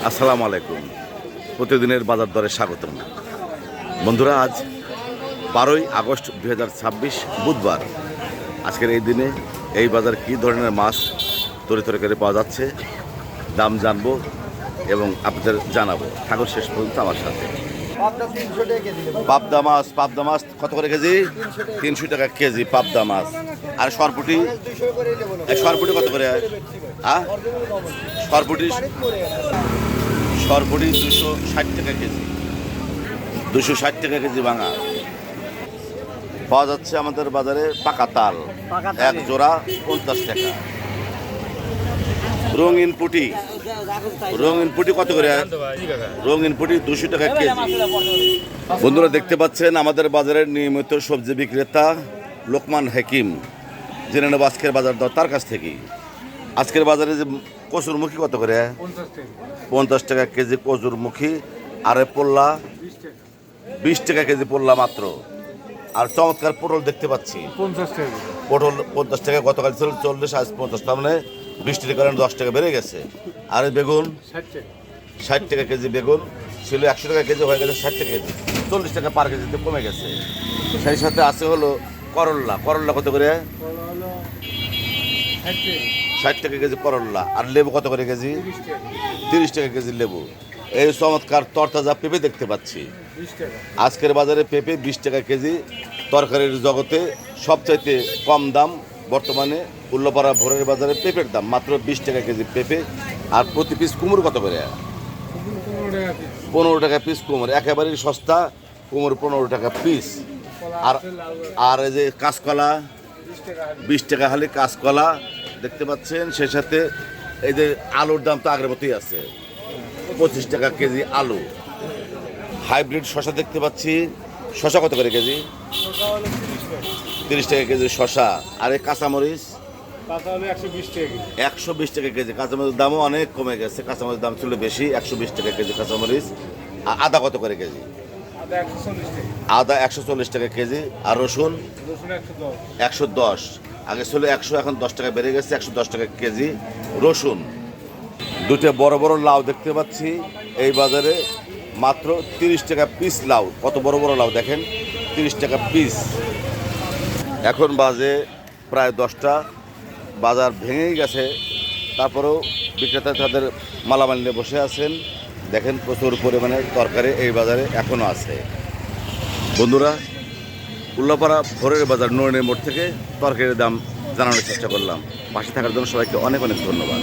আসসালামু আলাইকুম। প্রতিদিনের বাজার দরে স্বাগতম বন্ধুরা। আজ 12ই আগস্ট 2026 বুধবার। আজকের এই দিনে এই বাজার কী ধরনের মাছ তরিতরকারি পাওয়া যাচ্ছে, দাম জানবো এবং আপনাদের জানাবো। থাকুন শেষ পর্যন্ত আমার সাথে। পাবদা মাছ কত করে কেজি? 300 টাকা কেজি পাবদা মাছ। আর সরপুটি কত করে? হ্যাঁ, সরপুটি 260 টাকা কেজি। 260 টাকা কেজি ভাঙা পাওয়া যাচ্ছে আমাদের বাজারে। পাকা তাল এক জোড়া 50 টাকা। রঙিন পুটি কত করে? রঙিন পুটি 200 টাকা কেজি। বন্ধুরা দেখতে পাচ্ছেন আমাদের বাজারের নিয়মিত সবজি বিক্রেতা লোকমান হাকিম। জেনে নেব আজকের বাজার দর তার কাছ থেকেই। আজকের বাজারে যে কচুরমুখী কত করে? 50 টাকা কেজি কচুরমুখী। আর পোল্লা 20 টাকা কেজি পোল্লা মাত্র। আর চমৎকার পটল দেখতে পাচ্ছি 50 টাকা। পটল 50 টাকা, গতকাল ছিল 40, আজ 50। তার মানে 20 টাকা কারণে 10 টাকা বেড়ে গেছে। আর বেগুন 60 টাকা কেজি। বেগুন ছিল 100 টাকা কেজি, হয়ে গেছে 60 টাকা কেজি। 40 টাকা পার কেজিতে কমে গেছে। সেই সাথে আছে হলো করল্লা কত করে? 60 টাকা কেজি করল্লা। আর লেবু কত করে কেজি? 30 টাকা কেজি লেবু। এই চমৎকার তরতাজা পেঁপে দেখতে পাচ্ছি আজকের বাজারে। পেঁপে 20 টাকা কেজি। তরকারির জগতে সবচাইতে কম দাম বর্তমানে উল্লাপাড়া ভোরের বাজারে পেঁপের দাম মাত্র 20 টাকা কেজি পেঁপে। আর প্রতি পিস কুমড়ো কত করে? 15 টাকা পিস কুমড়ো, একেবারেই সস্তা কুমড়ো, 15 টাকা পিস। আর এই যে কাঁচকলা 20 টাকা হালি কাঁচকলা দেখতে পাচ্ছেন। সেই সাথে এই যে আলুর দাম তো আগের মতোই আছে, 25 টাকা কেজি আলু। হাইব্রিড শশা দেখতে পাচ্ছি। শশা কত করে কেজি? 30 টাকা কেজি শশা। আর এই কাঁচামরিচ 120 টাকা কেজি। কাঁচামরিচের দামও অনেক কমে গেছে। কাঁচামরিচের দাম ছিল বেশি, 120 টাকা কেজি কাঁচামরিচ। আদা কত করে কেজি? আদা 140 টাকা কেজি। আর রসুন 110। আগে ছিল 100, এখন 10 টাকা বেড়ে গেছে, 110 টাকা কেজি রসুন। দুটো বড় বড় লাউ দেখতে পাচ্ছি এই বাজারে মাত্র 30 টাকা পিস লাউ। কত বড় বড় লাউ দেখেন, 30 টাকা পিস। এখন বাজে প্রায় 10টা, বাজার ভেঙেই গেছে। তারপরেও বিক্রেতা তাদের মালামাল নিয়ে বসে আছেন। দেখেন প্রচুর পরিমাণে তরকারি এই বাজারে এখনও আছে। বন্ধুরা, উল্লাপাড়া ভোরের বাজার নয়নের মোড় থেকে তরকারির দাম জানানোর চেষ্টা করলাম। পাশে থাকার জন্য সবাইকে অনেক অনেক ধন্যবাদ।